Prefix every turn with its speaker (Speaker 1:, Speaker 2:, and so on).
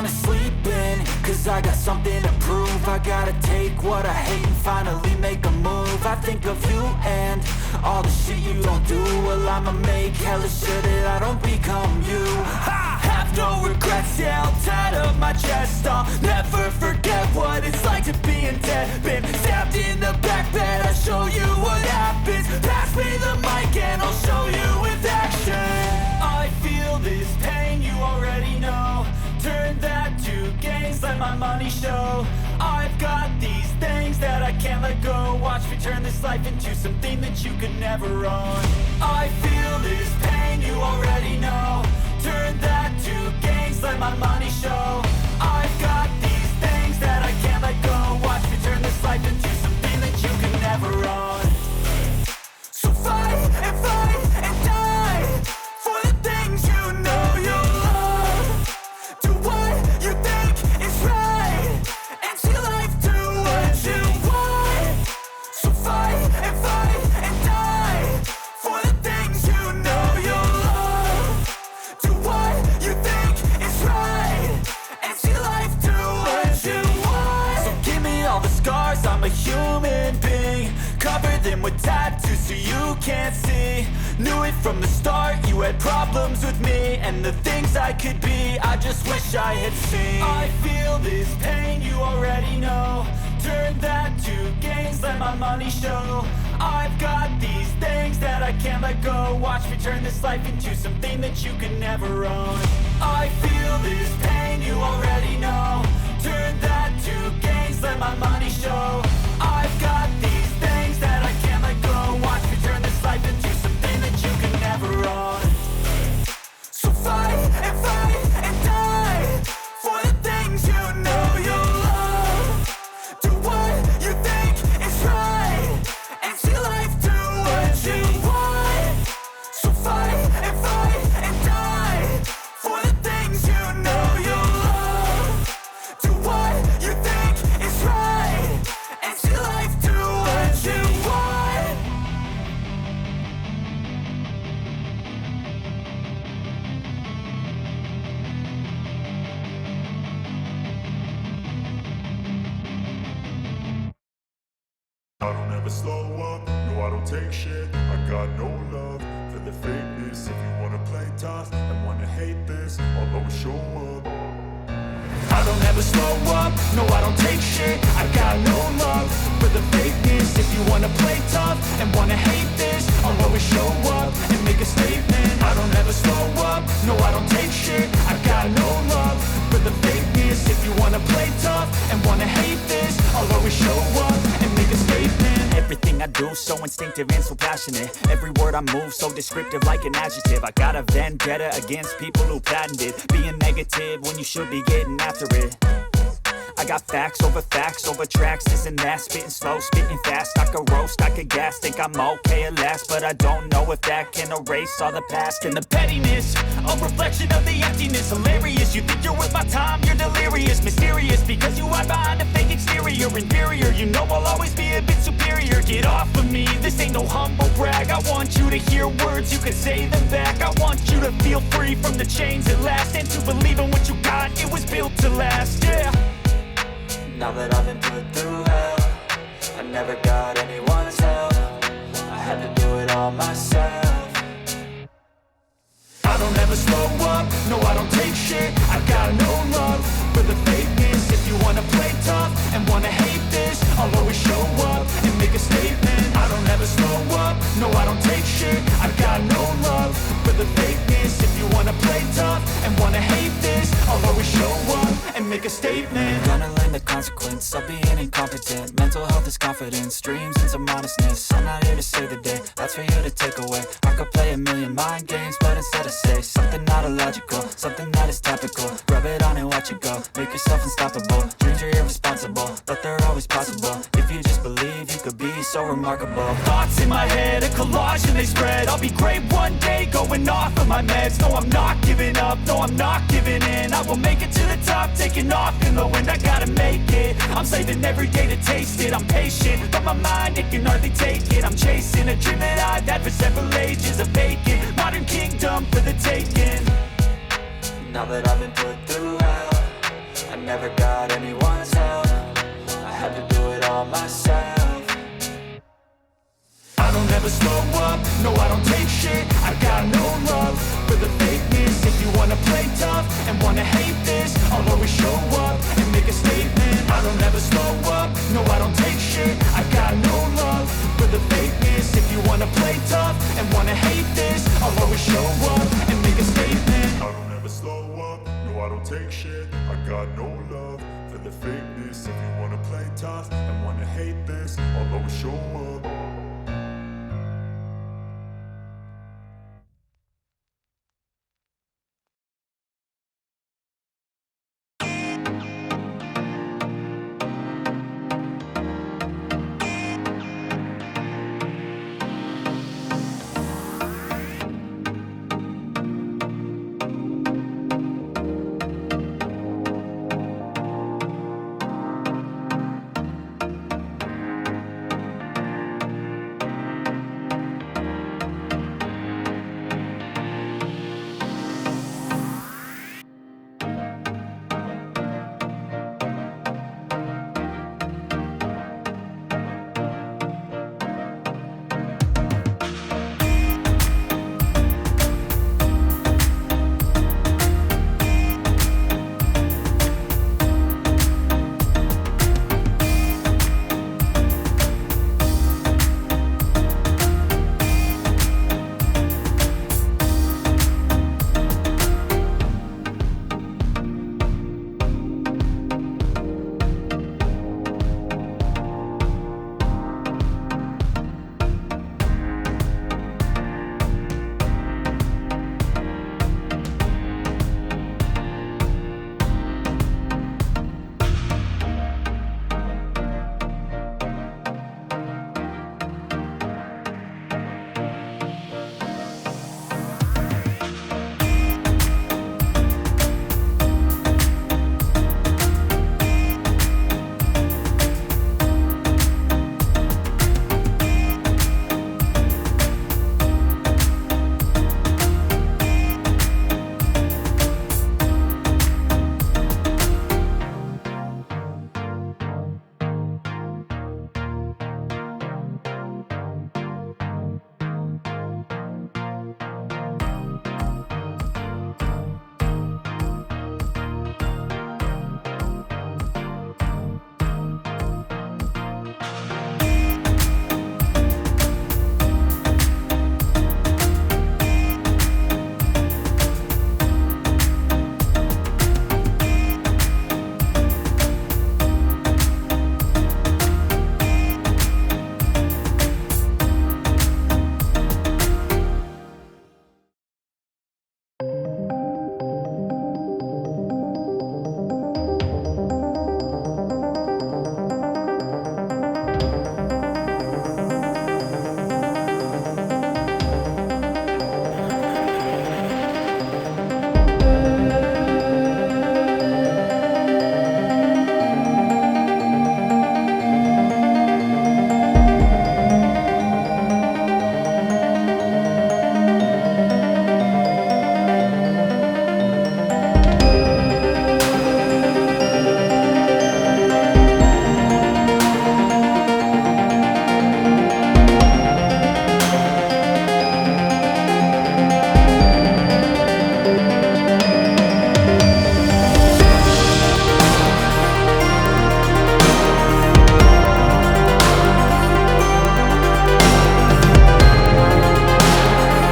Speaker 1: wanna sleep in, cause I got something to prove. I gotta take what I hate and finally make a move. I think of you and all the shit you don't do. Well, I'ma make hella sure that I don't become you. I have no regrets, yeah, I'll tie up my chest. I'll never forget what it's like to be in debt. Been stabbed in the back bed, I'll show you what happens. Pass me the mic and I'll show you with action. I feel this pain, you already know. Turn that to gains, let my money show. I've got these things that I can't let go. Watch me turn this life into something that you could never own. I feel this pain, you already know. Turn that to gains, let my money show. I've got these things that I can't let go. Watch me turn this life into something that you could never own. So fight and die for the things you know you love. Do what you think is right and see life do what you want. So fight and die for the things you know you love. Do what you think is right and see life do what you want. So give me all the scars, I'm a human being. Cover them with tattoos so you can't see. Knew it from the start, you had problems with me and the things I could be, I just wish I had seen. I feel this pain, you already know. Turn that to gains, let my money show. I've got these things that I can't let go. Watch me turn this life into something that you can never own. I feel this pain, you already know. Turn that to gains, let my money show. I've got these things that I can't let go. Watch me turn this life into something that you can never own. So fight and die for the things you know you love. Do what you think is right and see life do what you want. So fight and die for the things you know you love. Do what you think is right and see life do what you want.
Speaker 2: I don't ever slow up, no I don't take shit. I got no love for the fakeness. If you wanna play tough and wanna hate this, I'll always show up.
Speaker 1: I don't ever slow up, no I don't take shit. I got no love for the fakeness. If you wanna play tough and wanna hate this, I'll always show up and make a statement. I don't ever slow up, no I don't take shit. I got no love for the fakeness. If you wanna play tough and wanna hate this, I'll always show up and make a statement. Everything I do so instinctive and so passionate. Every word I move so descriptive like an adjective. I got a vendetta against people who patented being negative when you should be getting after it. I got facts over tracks, this and that. Spitting slow, spitting fast. I could roast, I could gas. Think I'm okay at last, but I don't know if that can erase all the past. And the pettiness, a reflection of the emptiness. Hilarious, you think you're worth my time, you're delirious. Mysterious, because you hide behind a fake exterior. Inferior, you know I'll always be a bit superior. Get off of me, this ain't no humble brag. I want you to hear words, you can say them back. I want you to feel free from the chains at last, and to believe in what you got, it was built to last, yeah. Now that I've been put through hell, I never got anyone's help. I had to do it all myself. I don't ever slow up, no I don't take shit. I got no love for the fakeness. If you wanna play tough and wanna hate this, I'll always show up and make a statement. I don't ever slow up, no I don't take shit. I got no love for the fakeness. If you wanna play tough and wanna hate this, I'll always show up and make a statement. Gonna learn the consequence of being incompetent. Mental health is confidence, dreams and some honestness. I'm not here to save the day, that's for you to take away. I could play a million mind games, but instead I say something not illogical, something that is topical. Rub it on and watch it go, make yourself unstoppable. Dreams are irresponsible, but they're always possible. If you just believe, you could be so remarkable. Thoughts in my head, a collage and they spread. I'll be great one day, going off of my meds. No, I'm not giving up, no, I'm not giving in. I will make it to the top, taking off in the wind. I gotta make it, I'm saving every day to taste it. I'm patient, but my mind, it can hardly take it. I'm chasing a dream that I've had for several ages. A vacant, modern kingdom for the taking. Now that I've been put through hell, never got anyone's help. I had to do it all myself. I don't ever slow up, no I don't take shit. I got no love for the fakeness. If you wanna play tough and wanna hate this, I'll always show up and make a statement. I don't ever slow up, no I don't take shit. I got no love for the fakeness. If you wanna play tough and wanna hate this, I'll always show up and make a statement.
Speaker 2: I don't ever slow up, no I don't take shit. I got no love for the fakeness. If you wanna play tough